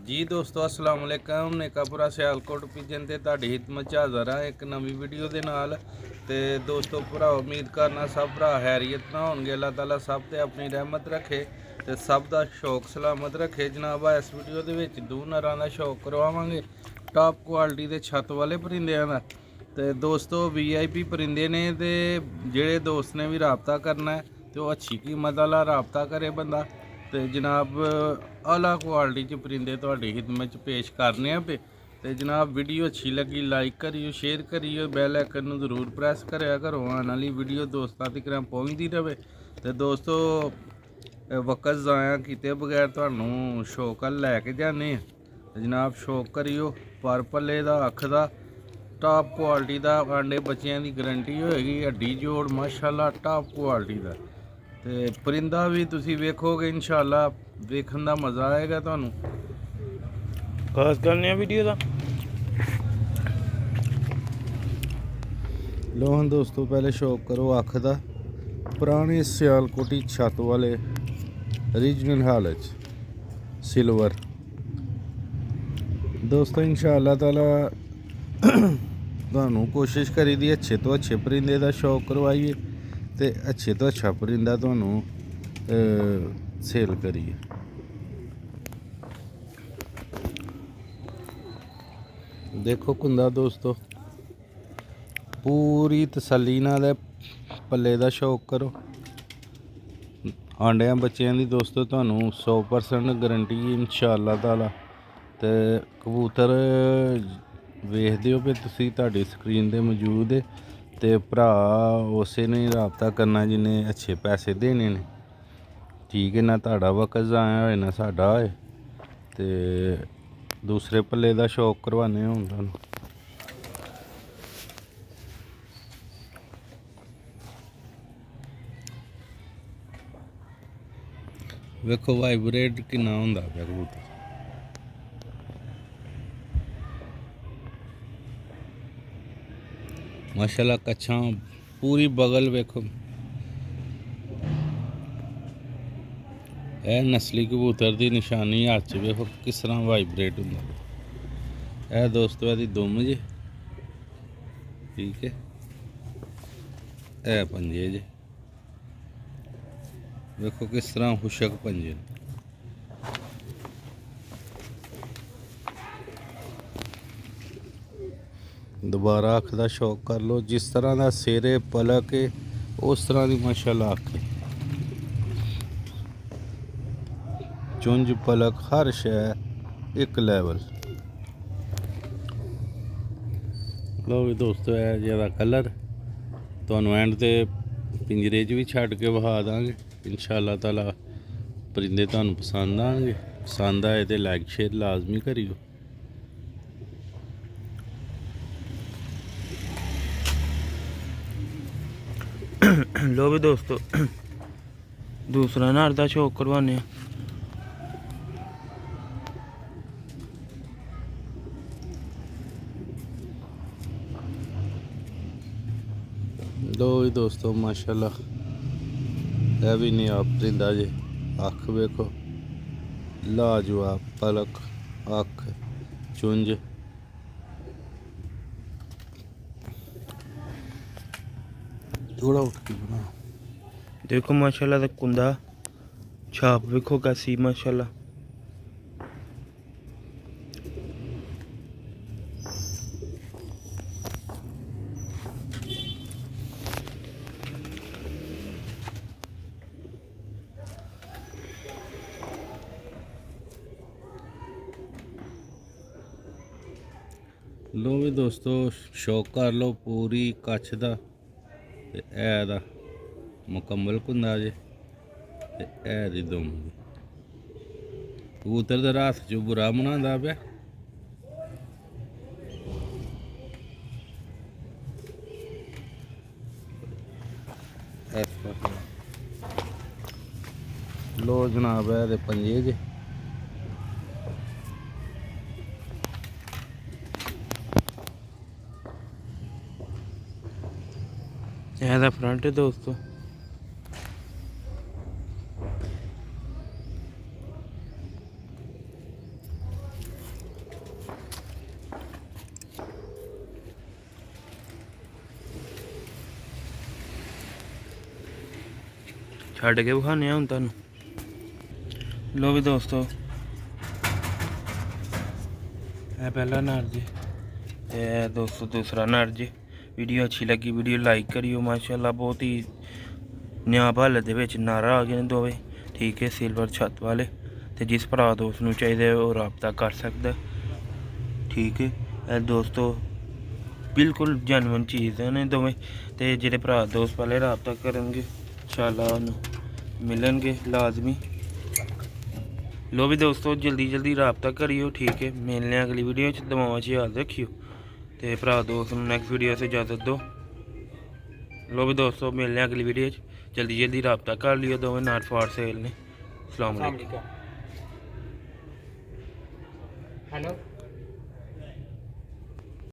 जी दोस्तों अस्सलाम वालेकुम नेकापुरा सियालकोट पिजन ते तुहाडी खिदमत हाज़र हाँ एक नवी वीडियो दे नाल। ते दोस्तों भरा उम्मीद करना सब भरा हैरियत ना होणगे। अल्लाह ताला सब ते अपनी रहमत रखे ते सब दा शौक सलामत रखे। जनाब इस वीडियो दे विच दो नरां दा शौक करवावांगे टॉप क्वालिटी दे छत वाले परिंदियां दा। ते दोस्तों VIP परिंदे ने ते जेह्ड़े दोस्त ने भी राबता करना है ते ओह् अच्छी कीमत वाला राबता करे बंदा। तो जनाब आला क्वालिटी च परिंदे तुहाडी खिदमत पेश करने पे। तो जनाब वीडियो अच्छी लगी लाइक करियो शेयर करियो बैल आइकन नूं जरूर प्रेस करिया करो आने वाली वीडियो दोस्तों तक पहुँचती रहे। तो दोस्तों वक्त ज़ाया किए बगैर तुहानूं शौक लैके जाने जनाब शौक करियो पर पल्ले दा अख दा टॉप क्वालिटी का आंडे बच्चों की गारंटी होएगी। हड्डी जोड़ माशाल्लाह टॉप क्वालिटी का। तो परिंदा भी तुसी वेखोगे इंशाल्लाह वेखन का मज़ा आएगा तुहानू। खास करने वीडियो का लो हाँ दोस्तों पहले शौक करो अख दा पुराने सियालकोटी छत वाले ओरिजिनल हालत सिल्वर। दोस्तों इंशाल्लाह ताला तुहानू कोशिश करी दी अच्छे तो अच्छे परिंदे का शौक करवाइए ते अच्छे तो अच्छा परिंदा तुहानू सेल करिए। देखो कुंदा दोस्तों पूरी तसल्ली नाल पल्ले का शौक करो। आंडिया बच्चों की दोस्तों तुहानू 100% गारंटी इंशाल्लाह ताला। ते कबूतर वेखदे हो पे तुसी तुहाडी स्क्रीन ते मौजूद है। ते भरा उसे ने राबता करना जिन्हें अच्छे पैसे देने ने। ठीक है ना तुहाडा वक्त जाया होए ना साडा होए। ते दूसरे पल्ले का शौक करवाने हुण तुहानू। वेखो वाइब्रेट किन्ना हुंदा पिया कबूतर। माशाल्लाह कच्छां पूरी बगल वेखो। यह नस्ली कबूतर की निशानी हाथ च वेखो किस तरह वाइब्रेट हुंदा। यह दोस्तों यदी दुम जे ठीक है यह पंजे जे वेखो किस तरह खुशक पंजे। दोबारा अख का शौक कर लो जिस तरह का सिरे पलक है उस तरह की माशाल्लाह अख है। चुंझ पलक हर शय एक लैवल। लो भी दोस्तों है ज्यादा कलर तुहानू एंड ते पिंजरे च भी छड्ड के विखा देंगे इंशाल्लाह ताला। परिंदे तुहानू पसंद आएंगे पसंद आए तो लाइक शेयर लाजमी करियो। लो भी दोस्तों दूसरा नर का शौक करवाने। लो भी दोस्तों माशाल्लाह यह भी नहीं आप परिंदा जे अख वेखो लाजवाब पलक अख चुंझ। थोड़ा उठ के बना देखो माशाल्लाह दा कुंदा छाप वेखो कैसी माशाल्लाह। लो भी दोस्तों शौक कर लो पूरी कच्छ दा ते ऐ दा मुकम्मल कुंदा जे ते ऐ दी दुम कबूतर दे रात चो बुरा बनांदा पिया। लो जनाब है ते पंजे जे यह फ्रंट है दोस्तों। ਛੱਡ ਕੇ ਵਿਖਾਉਂਦੇ ਹਾਂ ਹੁਣ ਤੁਹਾਨੂੰ। ਲੋ ਵੀ ਦੋਸਤੋ, ਇਹ ਪਹਿਲਾ ਨਰ ਜੀ ਤੇ ਇਹ ਦੋਸਤੋ ਦੂਸਰਾ ਨਰ ਜੀ। ਵੀਡੀਓ ਅੱਛੀ ਲੱਗੀ ਵੀਡੀਓ ਲਾਈਕ ਕਰਿਓ। ਮਾਸ਼ਾਅੱਲਾ ਬਹੁਤ ਹੀ ਨਿਆਬ ਹਾਲਤ ਦੇ ਵਿੱਚ ਨਰ ਆ ਗਏ ਨੇ ਦੋਵੇਂ, ਠੀਕ ਹੈ, ਸਿਲਵਰ ਛੱਤ ਵਾਲੇ। ਤੇ ਜਿਸ ਭਰਾ ਦੋਸਤ ਨੂੰ ਚਾਹੀਦਾ ਉਹ ਰਾਬਤਾ ਕਰ ਸਕਦਾ, ਠੀਕ ਹੈ। ਇਹ ਦੋਸਤੋ ਬਿਲਕੁਲ ਜੈਨੂਇਨ ਚੀਜ਼ ਨੇ ਦੋਵੇਂ। ਤੇ ਜਿਹੜੇ ਭਰਾ ਦੋਸਤ ਪਹਿਲੇ ਰਾਬਤਾ ਕਰਨਗੇ ਇੰਸ਼ਾਅੱਲਾ ਉਹਨੂੰ ਮਿਲਣਗੇ ਲਾਜ਼ਮੀ। ਲੋ ਵੀ ਦੋਸਤੋ ਜਲਦੀ ਰਾਬਤਾ ਕਰਿਓ, ਠੀਕ ਹੈ। ਮਿਲਨੇ ਹਾਂ ਅਗਲੀ ਵੀਡੀਓ 'ਚ। ਦੁਆਵਾਂ 'ਚ ਯਾਦ ਰੱਖਿਓ ਤੇ ਭਰਾ ਦੋਸਤ ਨੂੰ ਨੈਕਸਟ ਵੀਡੀਓ 'ਚ ਇਜਾਜ਼ਤ ਦਿਓ। ਲੋ ਵੀ ਦੋਸਤੋ ਮਿਲਨੇ ਹਾਂ ਅਗਲੀ ਵੀਡੀਓ 'ਚ। ਜਲਦੀ ਰਾਬਤਾ ਕਰ ਲਿਓ, ਦੋਵੇਂ ਨਰ ਫਾਰ ਸੇਲ ਨੇ। अस्सलाम वालेकुम। हेलो।